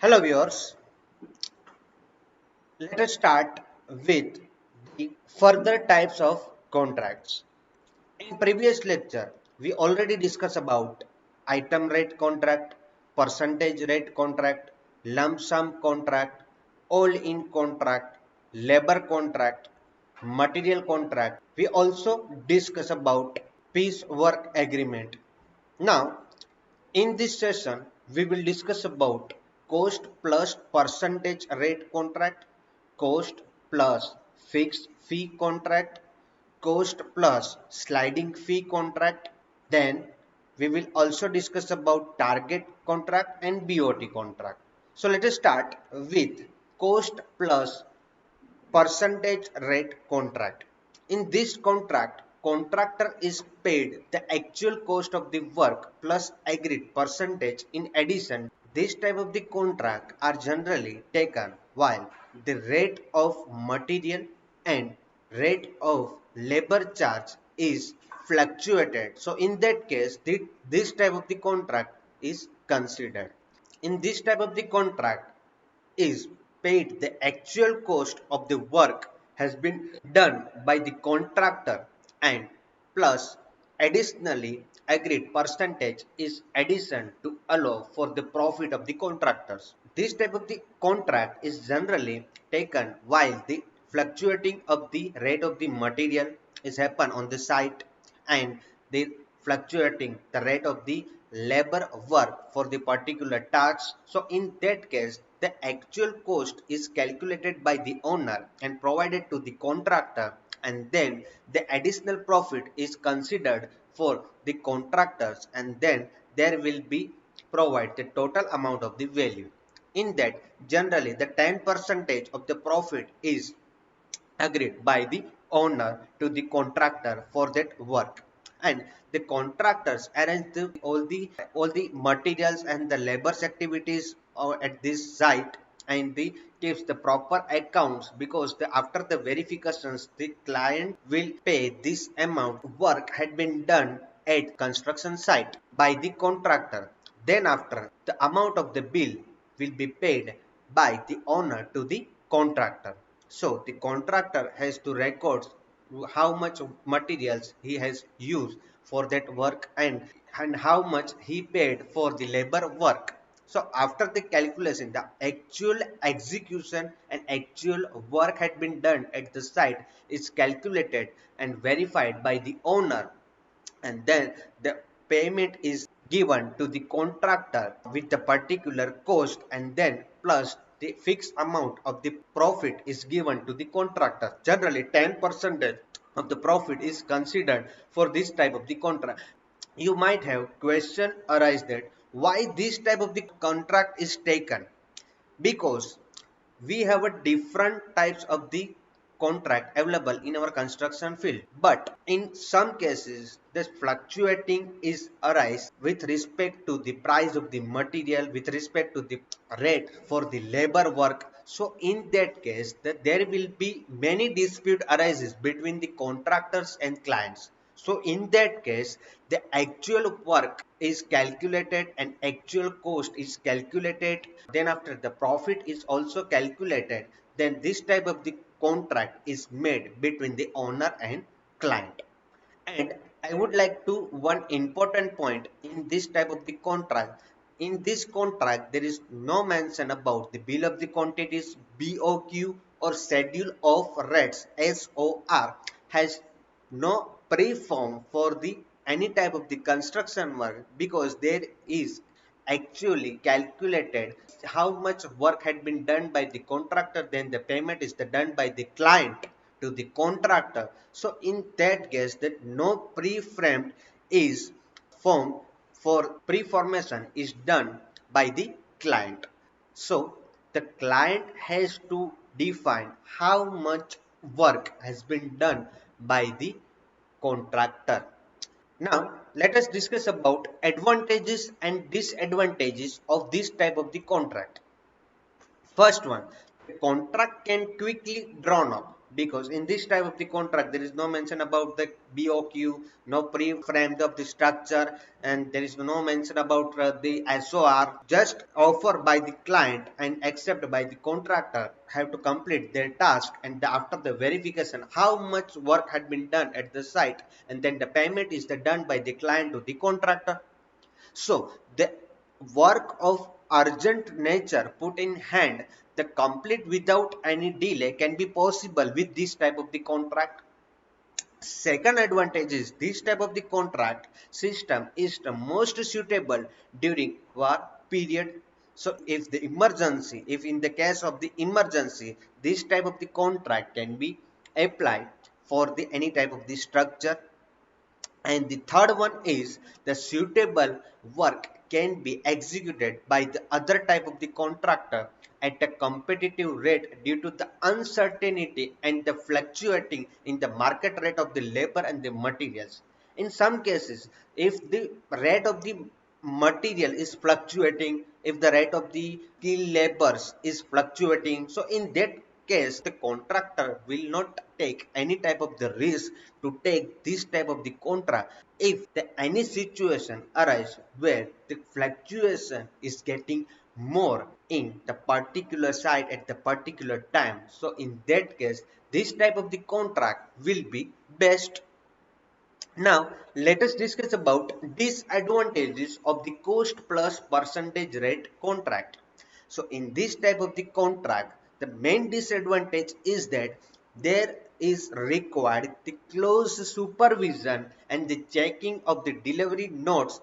Hello viewers, let us start with the further types of contracts. In previous lecture, we already discussed about item rate contract, percentage rate contract, lump sum contract, all-in contract, labor contract, material contract. We also discussed about piece work agreement. Now, in this session, we will discuss about cost plus percentage rate contract, cost plus fixed fee contract, cost plus sliding fee contract. Then we will also discuss about target contract and BOT contract. So let us start with cost plus percentage rate contract. In this contract, contractor is paid the actual cost of the work plus agreed percentage. In addition, this type of the contract are generally taken while the rate of material and rate of labor charge is fluctuated. So in that case, this type of the contract is considered. In this type of the contract, is paid the actual cost of the work has been done by the contractor and plus additionally agreed percentage is addition to allow for the profit of the contractors. This type of the contract is generally taken while the fluctuating of the rate of the material is happen on the site and the fluctuating the rate of the labor work for the particular task. So in that case, the actual cost is calculated by the owner and provided to the contractor, and then the additional profit is considered for the contractors, and then there will be provide the total amount of the value. In that, generally the 10% of the profit is agreed by the owner to the contractor for that work, and the contractors arrange all the materials and the labor's activities at this site, and the keeps the proper accounts because after the verifications the client will pay this amount work had been done at construction site by the contractor. Then after, the amount of the bill will be paid by the owner to the contractor. So the contractor has to record how much materials he has used for that work, and how much he paid for the labor work. So after the calculation, the actual execution and actual work had been done at the site is calculated and verified by the owner, and then the payment is given to the contractor with the particular cost, and then plus the fixed amount of the profit is given to the contractor. Generally 10% of the profit is considered for this type of the contract. You might have question arise that why this type of the contract is taken, because we have a different types of the contract available in our construction field, but in some cases this fluctuating is arise with respect to the price of the material, with respect to the rate for the labor work. So in that case, that there will be many dispute arises between the contractors and clients. So in that case, the actual work is calculated and actual cost is calculated. Then after, the profit is also calculated. Then this type of the contract is made between the owner and client. And I would like to one important point in this type of the contract. In this contract, there is no mention about the bill of the quantities, BOQ, or schedule of rates, SOR, has no pre-form for the any type of the construction work, because there is actually calculated how much work had been done by the contractor, then the payment is done by the client to the contractor. So in that case, that no pre-framed is formed for pre-formation is done by the client. So the client has to define how much work has been done by the contractor. Now, let us discuss about advantages and disadvantages of this type of the contract. First one, the contract can quickly drawn up because in this type of the contract there is no mention about the BOQ, no pre-framed of the structure, and there is no mention about the SOR. Just offer by the client and accept by the contractor have to complete their task, and after the verification how much work had been done at the site, and then the payment is done by the client to the contractor. So the work of urgent nature put in hand, the complete without any delay can be possible with this type of the contract. Second advantage is this type of the contract system is the most suitable during war period. So if in the case of the emergency, this type of the contract can be applied for the any type of the structure. And the third one is the suitable work can be executed by the other type of the contractor at a competitive rate due to the uncertainty and the fluctuating in the market rate of the labor and the materials. In some cases, if the rate of the material is fluctuating, if the rate of the skilled labors is fluctuating, so in that case the contractor will not take any type of the risk to take this type of the contract. If any situation arises where the fluctuation is getting more in the particular site at the particular time, so in that case this type of the contract will be best. Now, let us discuss about disadvantages of the cost plus percentage rate contract. So, in this type of the contract, the main disadvantage is that there is required the close supervision and the checking of the delivery notes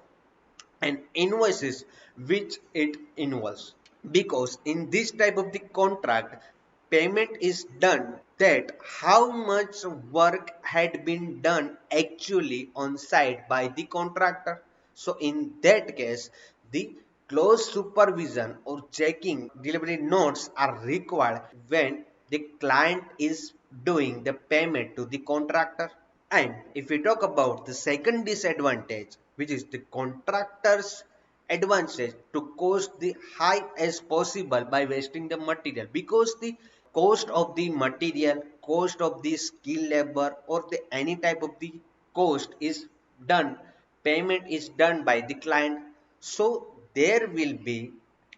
and invoices which it involves, because in this type of the contract payment is done that how much work had been done actually on site by the contractor. So in that case the close supervision or checking delivery notes are required when the client is doing the payment to the contractor. And if we talk about the second disadvantage, which is the contractor's advantage to cost the high as possible by wasting the material, because the cost of the material, cost of the skill labor, or the any type of the cost is done, payment is done by the client. So there will be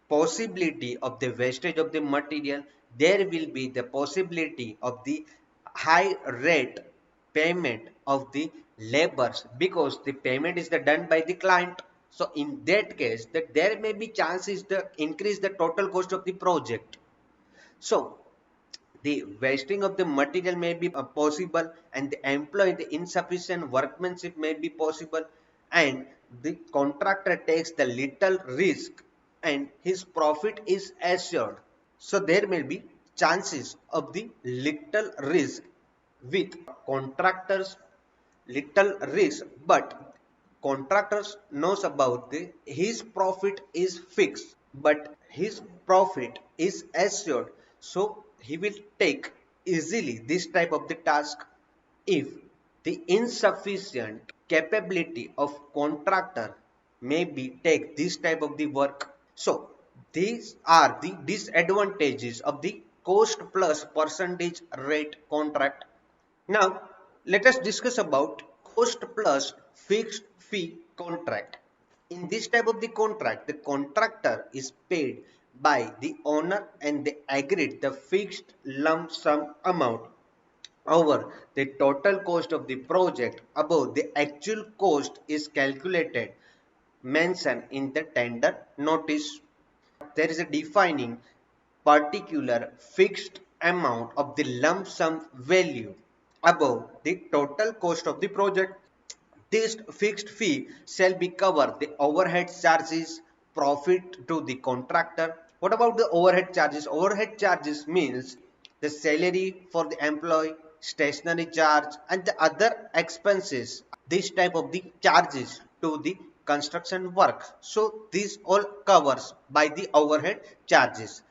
possibility of the wastage of the material, there will be the possibility of the high rate payment of the labors, because the payment is done by the client. So in that case that there may be chances to increase the total cost of the project. So the wasting of the material may be possible, and the employee the insufficient workmanship may be possible, and the contractor takes the little risk and his profit is assured. So there may be chances of the little risk with contractors, little risk, but contractors knows about the his profit is fixed, but his profit is assured, so he will take easily this type of the task. If the insufficient capability of contractor may be take this type of the work. So these are the disadvantages of the cost plus percentage rate contract. Now, let us discuss about cost plus fixed fee contract. In this type of the contract, the contractor is paid by the owner and they agreed the fixed lump sum amount over the total cost of the project above the actual cost is calculated mentioned in the tender notice. There is a defining particular fixed amount of the lump sum value above the total cost of the project. This fixed fee shall be cover the overhead charges, profit to the contractor. What about the overhead charges? Overhead charges means the salary for the employee, stationery charge, and the other expenses. This type of the charges to the construction work. So this all covers by the overhead charges.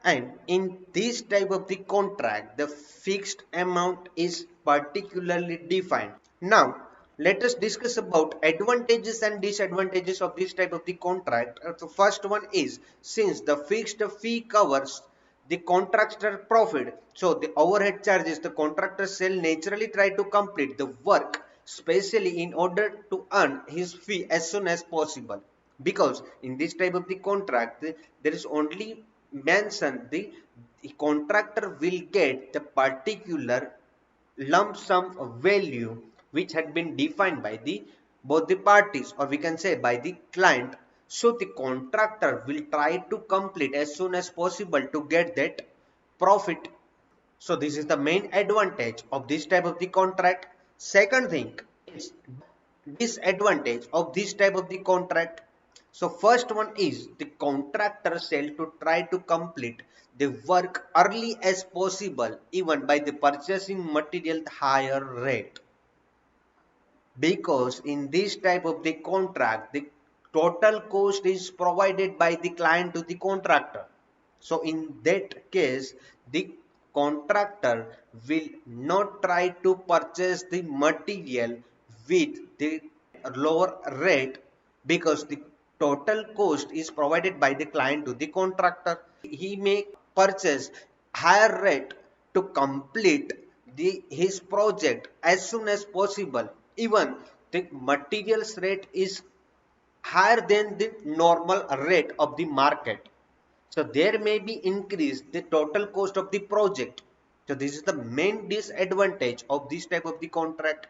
And in this type of the contract, the fixed amount is particularly defined. Now, let us discuss about advantages and disadvantages of this type of the contract. The first one is, since the fixed fee covers the contractor profit. So the overhead charges, the contractor shall naturally try to complete the work specially in order to earn his fee as soon as possible. Because in this type of the contract, there is only mentioned the contractor will get the particular lump sum value which had been defined by the both the parties, or we can say by the client. So the contractor will try to complete as soon as possible to get that profit. So this is the main advantage of this type of the contract. Second thing is disadvantage of this type of the contract. So first one is the contractor shall to try to complete the work early as possible, even by the purchasing material higher rate. Because in this type of the contract, the total cost is provided by the client to the contractor. So in that case, the contractor will not try to purchase the material with the lower rate, because the total cost is provided by the client to the contractor. He may purchase higher rate to complete his project as soon as possible. Even the materials rate is higher than the normal rate of the market. So there may be increase the total cost of the project. So this is the main disadvantage of this type of the contract.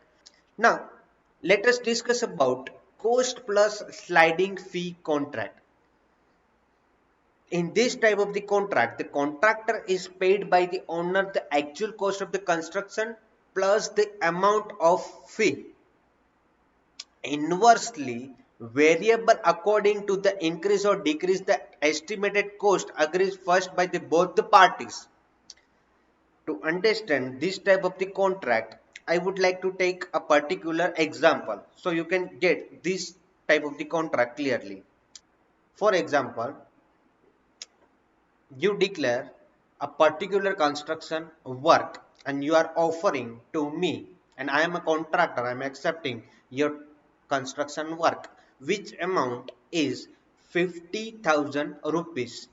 Now, let us discuss about cost plus sliding fee contract. In this type of the contract, the contractor is paid by the owner the actual cost of the construction plus the amount of fee, inversely variable according to the increase or decrease the estimated cost agreed first by the both the parties. To understand this type of the contract, I would like to take a particular example so you can get this type of the contract clearly. For example, you declare a particular construction work and you are offering to me, and I am a contractor, I am accepting your construction work, which amount is 50,000 rupees.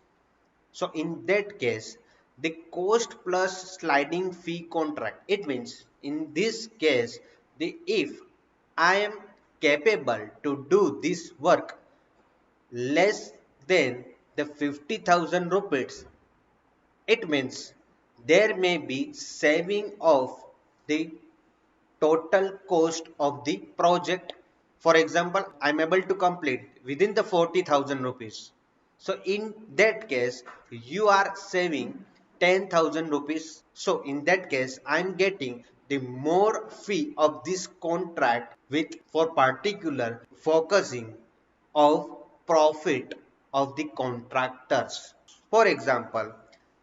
So in that case, the cost plus sliding fee contract, it means in this case, the if I am capable to do this work less than the 50,000 rupees, it means there may be saving of the total cost of the project. For example, I am able to complete within the 40,000 rupees. So in that case, you are saving 10,000 rupees. So in that case, I am getting the more fee of this contract with for particular focusing of profit of the contractors. For example,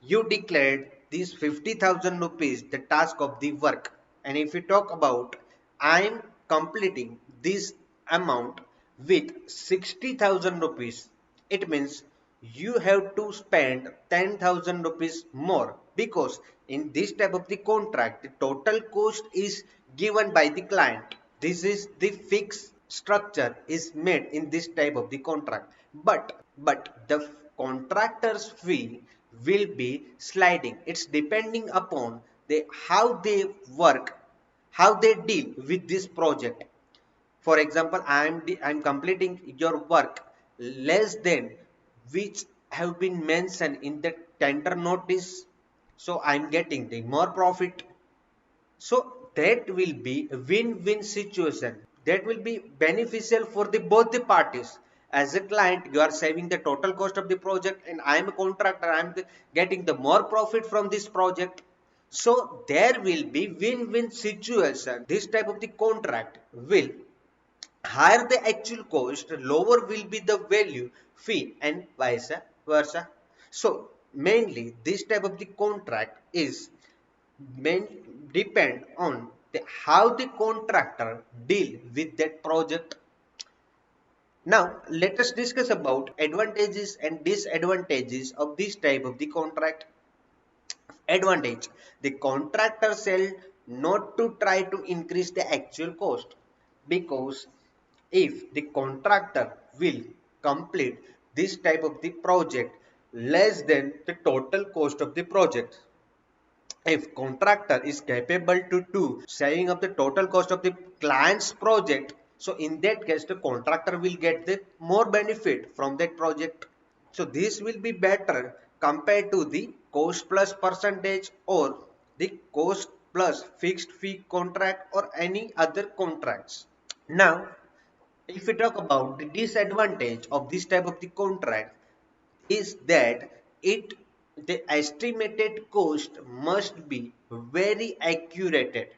you declared these 50,000 rupees the task of the work, and if you talk about I am completing this amount with 60,000 rupees, it means you have to spend 10,000 rupees more, because in this type of the contract the total cost is given by the client. This is the fixed structure is made in this type of the contract, but the contractor's fee will be sliding. It's depending upon the how they work, how they deal with this project. For example, I'm completing your work less than which have been mentioned in the tender notice, so I'm getting the more profit. So that will be a win-win situation. That will be beneficial for the both the parties. As a client, you are saving the total cost of the project, and I am a contractor. I am getting the more profit from this project. So there will be win-win situation. This type of the contract will higher the actual cost, lower will be the value fee, and vice versa. So mainly this type of the contract is depend on how the contractor deal with that project. Now let us discuss about advantages and disadvantages of this type of the contract. Advantage: the contractor shall not to try to increase the actual cost, because if the contractor will complete this type of the project less than the total cost of the project. If contractor is capable to do saving of the total cost of the client's project, so in that case the contractor will get the more benefit from that project. So this will be better compared to the cost plus percentage or the cost plus fixed fee contract or any other contracts. Now if we talk about the disadvantage of this type of the contract, is that it the estimated cost must be very accurate,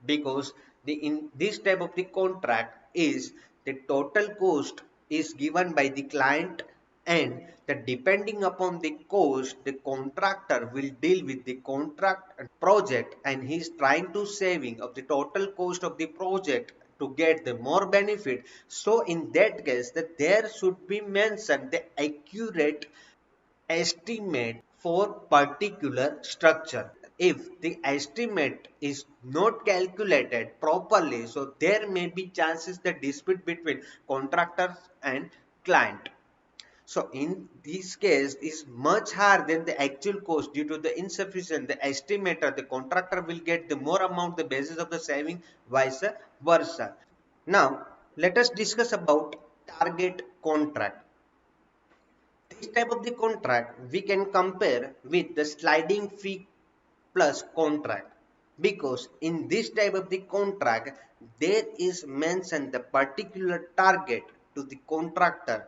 because the in this type of the contract is the total cost is given by the client, and the depending upon the cost the contractor will deal with the contract and project, and he is trying to saving of the total cost of the project to get the more benefit. So in that case that there should be mentioned the accurate estimate for particular structure. If the estimate is not calculated properly, so there may be chances the dispute between contractor and client. So in this case is much higher than the actual cost due to the insufficient the estimator, the contractor will get the more amount the basis of the saving, vice versa. Now let us discuss about target contract. This type of the contract we can compare with the sliding fee plus contract, because in this type of the contract there is mentioned the particular target to the contractor.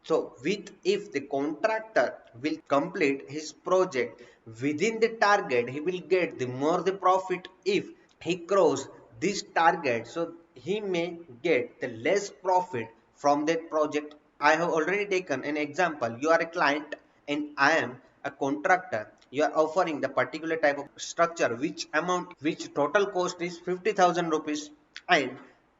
So with if the contractor will complete his project within the target, he will get the more the profit. If he cross this target, so he may get the less profit from that project. I have already taken an example. You are a client and I am a contractor. You are offering the particular type of structure which amount which total cost is 50,000 rupees, and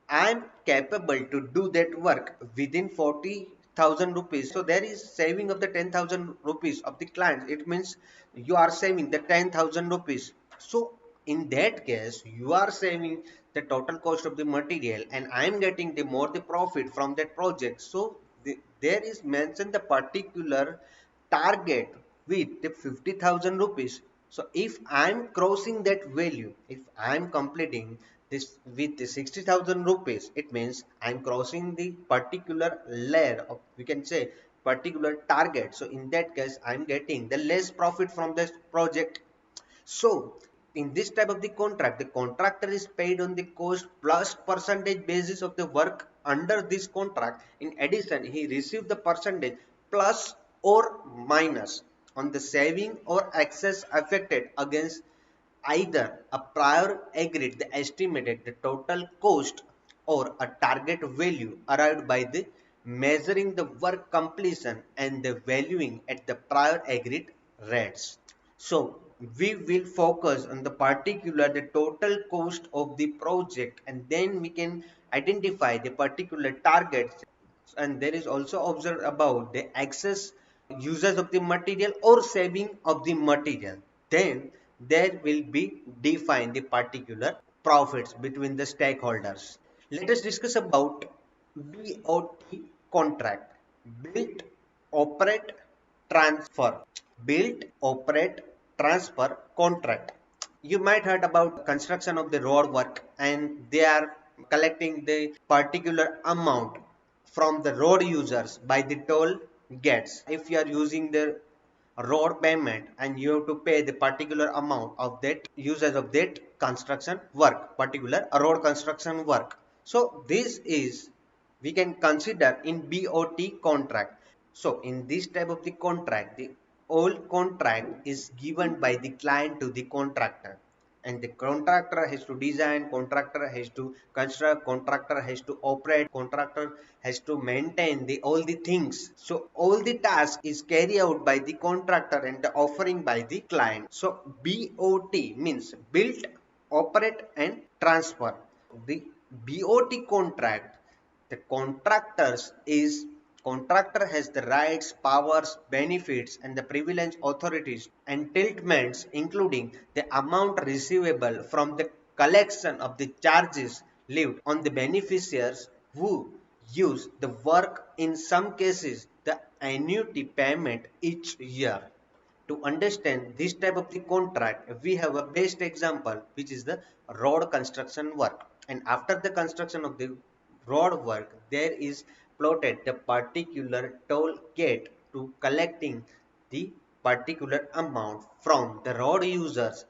I am capable to do that work within 40,000 rupees. So there is saving of the 10,000 rupees of the client. It means you are saving the 10,000 rupees. So in that case, you are saving the total cost of the material, and I am getting the more the profit from that project. So there is mentioned the particular target with the 50,000 rupees. So if I'm crossing that value, if I'm completing this with the 60,000 rupees, it means I'm crossing the particular layer of, we can say, particular target. So in that case, I'm getting the less profit from this project. So in this type of the contract, the contractor is paid on the cost plus percentage basis of the work under this contract. In addition, he received the percentage plus or minus on the saving or excess affected against either a prior agreed the estimated the total cost or a target value arrived by the measuring the work completion and the valuing at the prior agreed rates. So we will focus on the particular the total cost of the project, and then we can identify the particular targets, and there is also observed about the excess usage of the material or saving of the material. Then there will be defined the particular profits between the stakeholders. Let us discuss about BOT contract, build, operate, transfer. Build, operate, transfer contract. You might heard about construction of the road work, and they are collecting the particular amount from the road users by the toll gates. If you are using the road payment, and you have to pay the particular amount of that usage of that construction work, particular road construction work. So this is we can consider in BOT contract. So in this type of the contract, the whole contract is given by the client to the contractor, and the contractor has to design, contractor has to construct, contractor has to operate, contractor has to maintain the all the things. So all the task is carried out by the contractor and the offering by the client. So BOT means build, operate and transfer. The BOT contract, the contractor has the rights, powers, benefits and the privilege authorities entitlements, including the amount receivable from the collection of the charges levied on the beneficiaries who use the work. In some cases the annuity payment each year. To understand this type of the contract, we have a best example, which is the road construction work. And after the construction of the road work, there is plotted the particular toll gate to collecting the particular amount from the road users,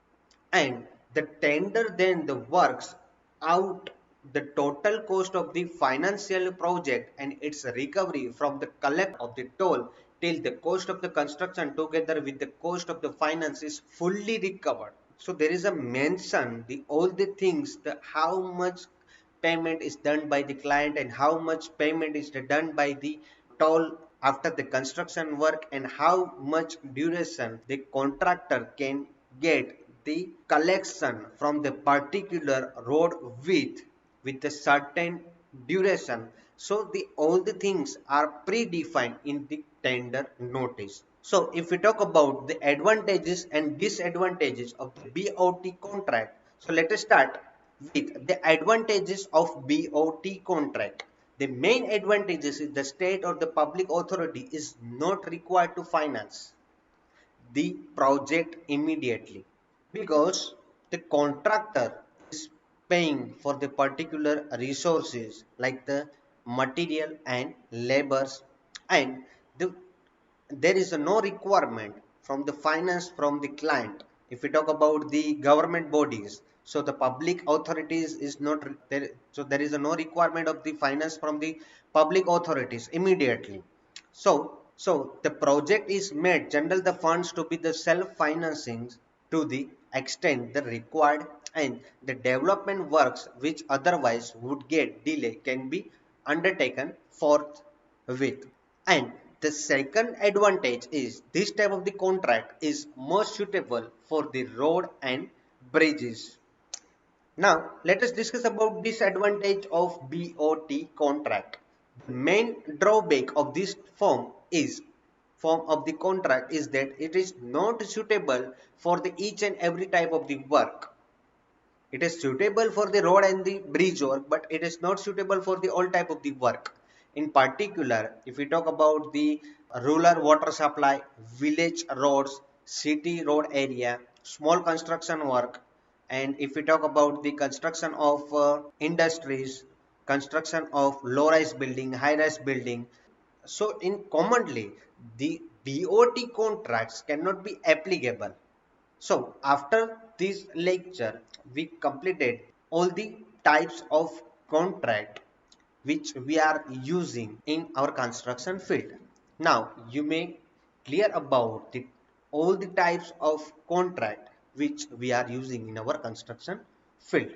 and the tender then the works out the total cost of the financial project and its recovery from the collect of the toll till the cost of the construction together with the cost of the finance is fully recovered. So there is a mention the all the things, the how much payment is done by the client and how much payment is done by the toll after the construction work, and how much duration the contractor can get the collection from the particular road with a certain duration. So the all the things are predefined in the tender notice. So if we talk about the advantages and disadvantages of the BOT contract, so let us start with the advantages of BOT contract. The main advantages is the state or the public authority is not required to finance the project immediately, because the contractor is paying for the particular resources like the material and labors, and the there is no requirement from the finance from the client. If we talk about the government bodies, so the public authorities is not there, so there is no requirement of the finance from the public authorities immediately. So the project is made general the funds to be the self financing to the extent the required, and the development works which otherwise would get delay can be undertaken forthwith. And the second advantage is this type of the contract is most suitable for the road and bridges. Now let us discuss about disadvantage of BOT contract. The main drawback of this form of the contract is that it is not suitable for the each and every type of the work. It is suitable for the road and the bridge work, but it is not suitable for the all type of the work. In particular, if we talk about the rural water supply, village roads, city road area, small construction work, and if we talk about the construction of industries, construction of low-rise building, high-rise building, so in commonly the BOT contracts cannot be applicable. So after this lecture, we completed all the types of contract which we are using in our construction field. Now you may clear about all the types of contract which we are using in our construction field.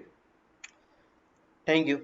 Thank you.